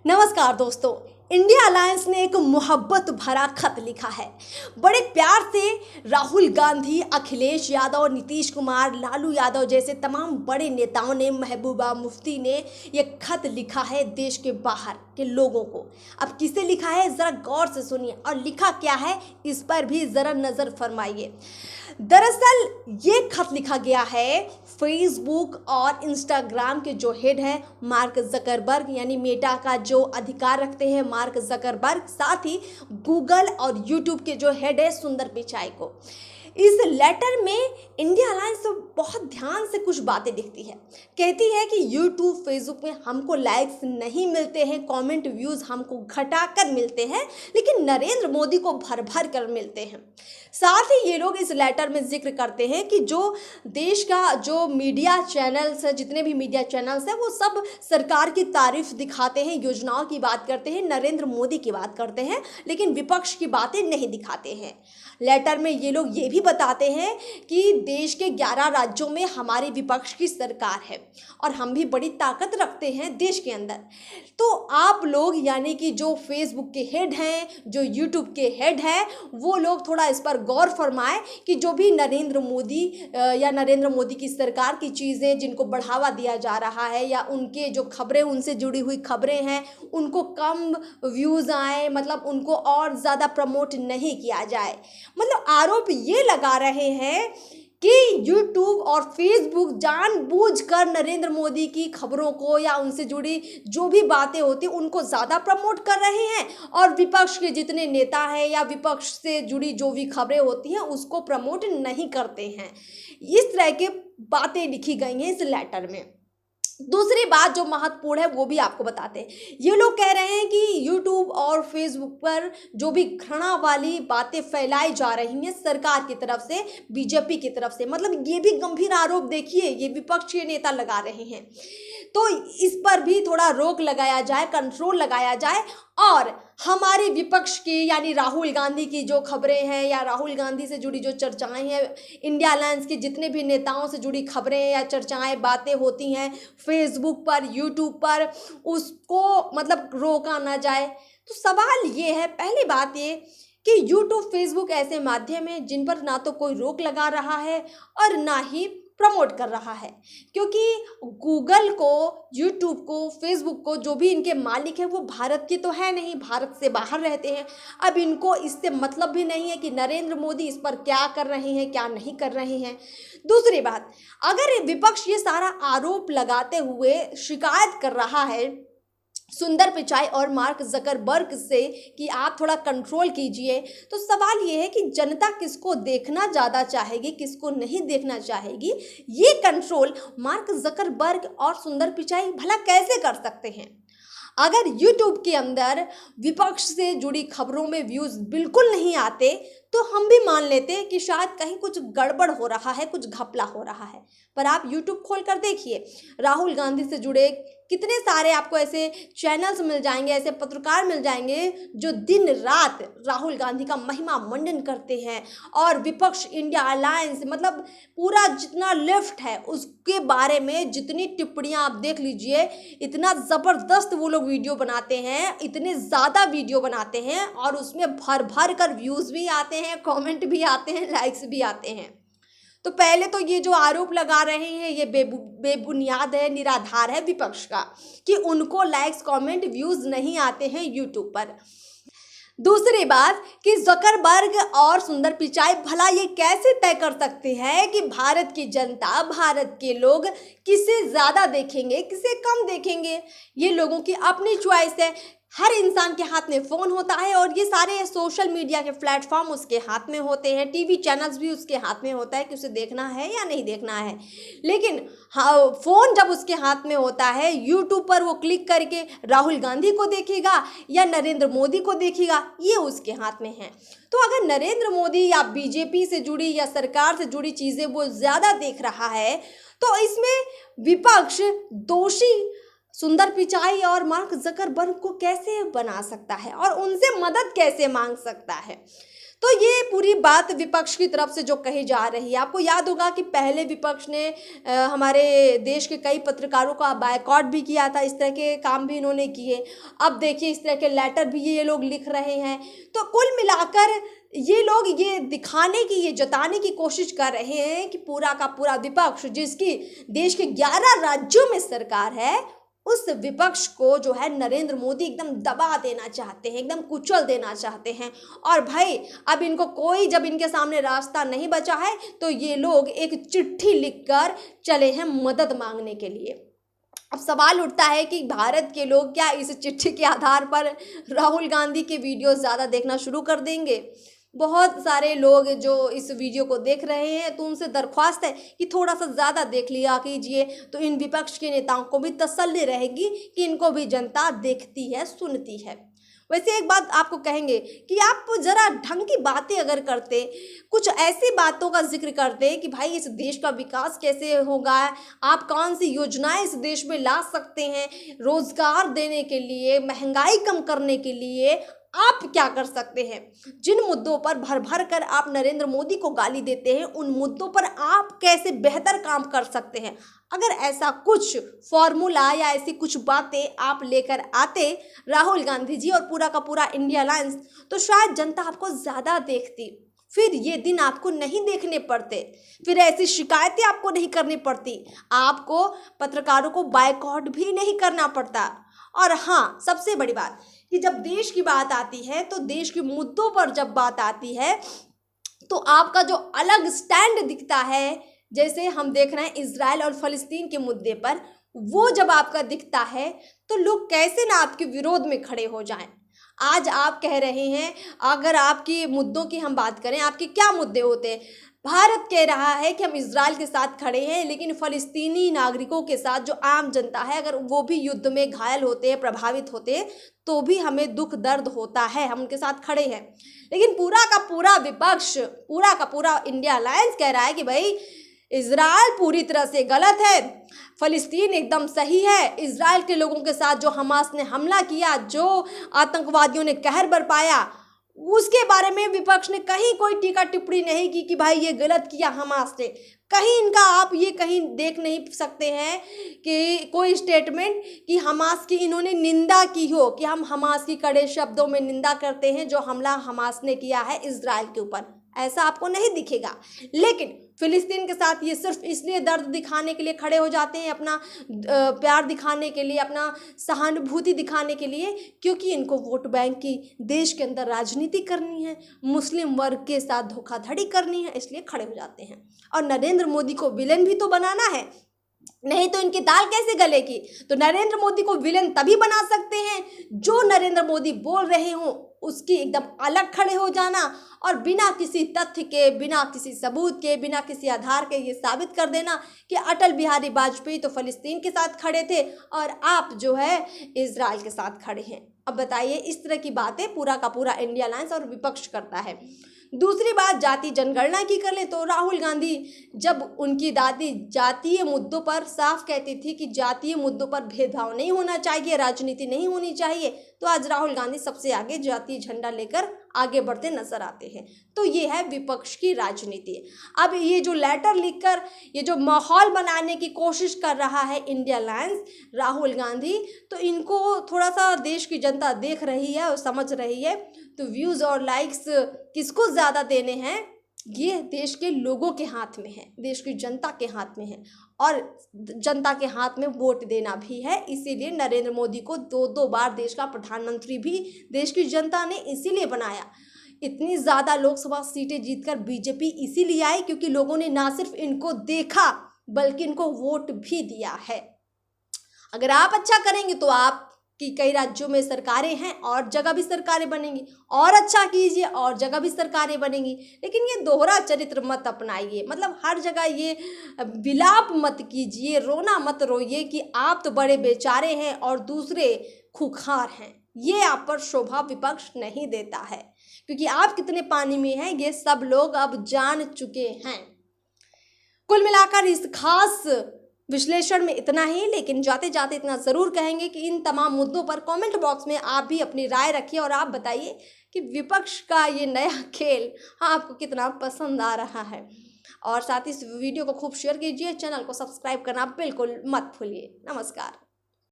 नमस्कार दोस्तों। India alliance ने एक मोहब्बत भरा खत लिखा है। बड़े प्यार से राहुल गांधी, अखिलेश यादव, नीतीश कुमार, लालू यादव जैसे तमाम बड़े नेताओं ने, महबूबा मुफ्ती ने ये खत लिखा है देश के बाहर के लोगों को। अब किसे लिखा है ज़रा गौर से सुनिए, और लिखा क्या है इस पर भी ज़रा नज़र फरमाइए। दरअसल ये खत लिखा गया है फेसबुक और इंस्टाग्राम के जो हेड हैं मार्क जकरबर्ग, यानी मेटा का जो अधिकार रखते हैं मार्क जकरबर्ग, साथ ही गूगल और यूट्यूब के जो हेड है सुंदर पिचाई को। इस लेटर में इंडिया अलायंस तो बहुत ध्यान से कुछ बातें लिखती है। कहती है कि यूट्यूब फेसबुक में हमको लाइक्स नहीं मिलते हैं, कमेंट व्यूज़ हमको घटाकर मिलते हैं, लेकिन नरेंद्र मोदी को भर भर कर मिलते हैं। साथ ही ये लोग इस लेटर में जिक्र करते हैं कि जो देश का जो मीडिया चैनल्स है, जितने भी मीडिया चैनल्स हैं, वो सब सरकार की तारीफ दिखाते हैं, योजनाओं की बात करते हैं, नरेंद्र मोदी की बात करते हैं, लेकिन विपक्ष की बातें नहीं दिखाते हैं। लेटर में ये लोग ये भी बताते हैं कि देश के 11 राज्यों में हमारी विपक्ष की सरकार है और हम भी बड़ी ताकत रखते हैं देश के अंदर। तो आप लोग, यानी कि जो फेसबुक के हेड हैं, जो यूट्यूब के हेड हैं, वो लोग थोड़ा इस पर गौर फरमाएं कि जो भी नरेंद्र मोदी या नरेंद्र मोदी की सरकार की चीज़ें जिनको बढ़ावा दिया जा रहा है, या उनके जो खबरें, उनसे जुड़ी हुई खबरें हैं, उनको कम व्यूज़ आए, मतलब उनको और ज़्यादा प्रमोट नहीं किया जाए। मतलब आरोप ये लगा रहे हैं कि यूट्यूब और फेसबुक जानबूझकर नरेंद्र मोदी की खबरों को या उनसे जुड़ी जो भी बातें होती उनको ज़्यादा प्रमोट कर रहे हैं, और विपक्ष के जितने नेता हैं या विपक्ष से जुड़ी जो भी खबरें होती हैं उसको प्रमोट नहीं करते हैं। इस तरह के बातें लिखी गई हैं इस लेटर में। दूसरी बात जो महत्वपूर्ण है वो भी आपको बताते हैं। ये लोग कह रहे हैं कि यूट्यूब और फेसबुक पर जो भी घृणा वाली बातें फैलाई जा रही हैं सरकार की तरफ से, बीजेपी की तरफ से, मतलब ये भी गंभीर आरोप देखिए, ये विपक्ष के नेता लगा रहे हैं। तो इस पर भी थोड़ा रोक लगाया जाए, कंट्रोल लगाया जाए, और हमारे विपक्ष की यानी राहुल गांधी की जो खबरें हैं या राहुल गांधी से जुड़ी जो चर्चाएं हैं, इंडिया अलायंस के जितने भी नेताओं से जुड़ी खबरें या चर्चाएं, बातें होती हैं फेसबुक पर, यूट्यूब पर, उसको मतलब रोका ना जाए। तो सवाल ये है, पहली बात ये कि यूट्यूब फेसबुक ऐसे माध्यम हैं जिन पर ना तो कोई रोक लगा रहा है और ना ही प्रमोट कर रहा है, क्योंकि गूगल को, यूट्यूब को, फेसबुक को जो भी इनके मालिक हैं वो भारत के तो है नहीं, भारत से बाहर रहते हैं। अब इनको इससे मतलब भी नहीं है कि नरेंद्र मोदी इस पर क्या कर रहे हैं, क्या नहीं कर रहे हैं। दूसरी बात, अगर विपक्ष ये सारा आरोप लगाते हुए शिकायत कर रहा है सुंदर पिचाई और मार्क जकरबर्ग से कि आप थोड़ा कंट्रोल कीजिए, तो सवाल ये है कि जनता किसको देखना ज़्यादा चाहेगी, किसको नहीं देखना चाहेगी। ये कंट्रोल मार्क जकरबर्ग और सुंदर पिचाई भला कैसे कर सकते हैं? अगर यूट्यूब के अंदर विपक्ष से जुड़ी खबरों में व्यूज़ बिल्कुल नहीं आते तो हम भी मान लेते कि शायद कहीं कुछ गड़बड़ हो रहा है, कुछ घपला हो रहा है। पर आप यूट्यूब खोल कर देखिए, राहुल गांधी से जुड़े कितने सारे आपको ऐसे चैनल्स मिल जाएंगे, ऐसे पत्रकार मिल जाएंगे जो दिन रात राहुल गांधी का महिमा मंडन करते हैं, और विपक्ष, इंडिया अलायंस, मतलब पूरा जितना लेफ्ट है उसके बारे में जितनी टिप्पणियां आप देख लीजिए, इतना ज़बरदस्त वो लोग वीडियो बनाते हैं, इतने ज़्यादा वीडियो बनाते हैं, और उसमें भर भर कर व्यूज़ भी आते हैं, कमेंट भी आते हैं, लाइक्स भी आते हैं। तो पहले तो ये जो आरोप लगा रहे हैं ये बेबुनियाद है, निराधार है विपक्ष का, कि उनको लाइक्स, कमेंट, व्यूज़ नहीं आते हैं यूट्यूब पर। दूसरी बात कि जकरबर्ग और सुंदर पिचाई भला ये कैसे तय कर सकते हैं कि भारत की जनता, भारत के लोग किसे ज़्यादा देखेंगे, किसे कम देखेंगे। ये लोगों की अपनी चॉइस है। हर इंसान के हाथ में फ़ोन होता है, और ये सारे सोशल मीडिया के प्लेटफॉर्म उसके हाथ में होते हैं, टीवी चैनल्स भी उसके हाथ में होता है कि उसे देखना है या नहीं देखना है। लेकिन हाँ, फ़ोन जब उसके हाथ में होता है, यूट्यूब पर वो क्लिक करके राहुल गांधी को देखेगा या नरेंद्र मोदी को देखेगा, ये उसके हाथ में है। तो अगर नरेंद्र मोदी या बीजेपी से जुड़ी या सरकार से जुड़ी चीज़ें वो ज़्यादा देख रहा है, तो इसमें विपक्ष दोषी सुंदर पिचाई और मार्क जकरबर्ग को कैसे बना सकता है और उनसे मदद कैसे मांग सकता है? तो ये पूरी बात विपक्ष की तरफ से जो कही जा रही है, आपको याद होगा कि पहले विपक्ष ने हमारे देश के कई पत्रकारों का बायकॉट भी किया था, इस तरह के काम भी इन्होंने किए। अब देखिए इस तरह के लेटर भी ये लोग लिख रहे हैं। तो कुल मिलाकर ये लोग ये दिखाने की, ये जताने की कोशिश कर रहे हैं कि पूरा का पूरा विपक्ष, जिसकी देश के 11 राज्यों में सरकार है, उस विपक्ष को जो है नरेंद्र मोदी एकदम दबा देना चाहते हैं, एकदम कुचल देना चाहते हैं। और भाई अब इनको कोई, जब इनके सामने रास्ता नहीं बचा है तो ये लोग एक चिट्ठी लिखकर चले हैं मदद मांगने के लिए। अब सवाल उठता है कि भारत के लोग क्या इस चिट्ठी के आधार पर राहुल गांधी के वीडियोस ज़्यादा देखना शुरू कर देंगे? बहुत सारे लोग जो इस वीडियो को देख रहे हैं, तो उनसे दरख्वास्त है कि थोड़ा सा ज़्यादा देख लिया कीजिए, तो इन विपक्ष के नेताओं को भी तसल्ली रहेगी कि इनको भी जनता देखती है, सुनती है। वैसे एक बात आपको कहेंगे कि आप ज़रा ढंग की बातें अगर करते, कुछ ऐसी बातों का जिक्र करते कि भाई इस देश का विकास कैसे होगा, आप कौन सी योजनाएं इस देश में ला सकते हैं, रोज़गार देने के लिए, महंगाई कम करने के लिए आप क्या कर सकते हैं, जिन मुद्दों पर भर भर कर आप नरेंद्र मोदी को गाली देते हैं, उन मुद्दों पर आप कैसे बेहतर काम कर सकते हैं, अगर ऐसा कुछ फॉर्मूला या ऐसी कुछ बातें आप लेकर आते राहुल गांधी जी और पूरा का पूरा इंडिया अलायंस, तो शायद जनता आपको ज़्यादा देखती, फिर ये दिन आपको नहीं देखने पड़ते, फिर ऐसी शिकायतें आपको नहीं करनी पड़ती, आपको पत्रकारों को बायकॉट भी नहीं करना पड़ता। और हाँ, सबसे बड़ी बात कि जब देश की बात आती है, तो देश के मुद्दों पर जब बात आती है, तो आपका जो अलग स्टैंड दिखता है, जैसे हम देख रहे हैं इजराइल और फ़लस्तीन के मुद्दे पर, वो जब आपका दिखता है तो लोग कैसे ना आपके विरोध में खड़े हो जाएं। आज आप कह रहे हैं, अगर आपकी मुद्दों की हम बात करें, आपके क्या मुद्दे होते हैं? भारत कह रहा है कि हम इजराइल के साथ खड़े हैं, लेकिन फ़लस्तीनी नागरिकों के साथ जो आम जनता है, अगर वो भी युद्ध में घायल होते हैं, प्रभावित होते हैं, तो भी हमें दुख दर्द होता है, हम उनके साथ खड़े हैं। लेकिन पूरा का पूरा विपक्ष, पूरा का पूरा इंडिया अलायंस कह रहा है कि भाई इजराइल पूरी तरह से गलत है, फ़लस्तीन एकदम सही है। इजराइल के लोगों के साथ जो हमास ने हमला किया, जो आतंकवादियों ने कहर बरपाया, उसके बारे में विपक्ष ने कहीं कोई टीका टिप्पणी नहीं की कि भाई ये गलत किया हमास ने। कहीं इनका आप ये कहीं देख नहीं सकते हैं कि कोई स्टेटमेंट कि हमास की इन्होंने निंदा की हो, कि हम हमास की कड़े शब्दों में निंदा करते हैं जो हमला हमास ने किया है इजराइल के ऊपर, ऐसा आपको नहीं दिखेगा। लेकिन फ़िलिस्तीन के साथ ये सिर्फ इसलिए दर्द दिखाने के लिए खड़े हो जाते हैं, अपना प्यार दिखाने के लिए, अपना सहानुभूति दिखाने के लिए, क्योंकि इनको वोट बैंक की देश के अंदर राजनीति करनी है, मुस्लिम वर्ग के साथ धोखाधड़ी करनी है, इसलिए खड़े हो जाते हैं। और नरेंद्र मोदी को विलेन भी तो बनाना है, नहीं तो इनकी दाल कैसे गलेगी। तो नरेंद्र मोदी को विलेन तभी बना सकते हैं जो नरेंद्र मोदी बोल रहे हों उसकी एकदम अलग खड़े हो जाना, और बिना किसी तथ्य के, बिना किसी सबूत के, बिना किसी आधार के ये साबित कर देना कि अटल बिहारी वाजपेयी तो फ़लस्तीन के साथ खड़े थे और आप जो है इजराइल के साथ खड़े हैं। अब बताइए, इस तरह की बातें पूरा का पूरा इंडिया अलायंस और विपक्ष करता है। दूसरी बात, जाति जनगणना की कर ले तो राहुल गांधी, जब उनकी दादी जातीय मुद्दों पर साफ कहती थी कि जातीय मुद्दों पर भेदभाव नहीं होना चाहिए, राजनीति नहीं होनी चाहिए, तो आज राहुल गांधी सबसे आगे जातीय झंडा लेकर आगे बढ़ते नजर आते हैं। तो ये है विपक्ष की राजनीति। अब ये जो लेटर लिखकर ये जो माहौल बनाने की कोशिश कर रहा है इंडिया अलायंस, राहुल गांधी, तो इनको थोड़ा सा देश की जनता देख रही है और समझ रही है। तो व्यूज़ और लाइक्स किसको ज़्यादा देने हैं, ये देश के लोगों के हाथ में है, देश की जनता के हाथ में है, और जनता के हाथ में वोट देना भी है। इसीलिए नरेंद्र मोदी को 2-2 बार देश का प्रधानमंत्री भी देश की जनता ने इसीलिए बनाया। इतनी ज़्यादा लोकसभा सीटें जीतकर बीजेपी इसीलिए आई क्योंकि लोगों ने ना सिर्फ इनको देखा बल्कि इनको वोट भी दिया है। अगर आप अच्छा करेंगे तो आप कि कई राज्यों में सरकारें हैं और जगह भी सरकारें बनेंगी, और अच्छा कीजिए और जगह भी सरकारें बनेंगी। लेकिन ये दोहरा चरित्र मत अपनाइए, मतलब हर जगह ये विलाप मत कीजिए, रोना मत रोइए कि आप तो बड़े बेचारे हैं और दूसरे खूंखार हैं। ये आप पर शोभा विपक्ष नहीं देता है, क्योंकि आप कितने पानी में हैं ये सब लोग अब जान चुके हैं। कुल मिलाकर इस खास विश्लेषण में इतना ही, लेकिन जाते जाते इतना ज़रूर कहेंगे कि इन तमाम मुद्दों पर कमेंट बॉक्स में आप भी अपनी राय रखिए और आप बताइए कि विपक्ष का ये नया खेल आपको कितना पसंद आ रहा है। और साथ ही इस वीडियो को खूब शेयर कीजिए, चैनल को सब्सक्राइब करना बिल्कुल मत भूलिए। नमस्कार।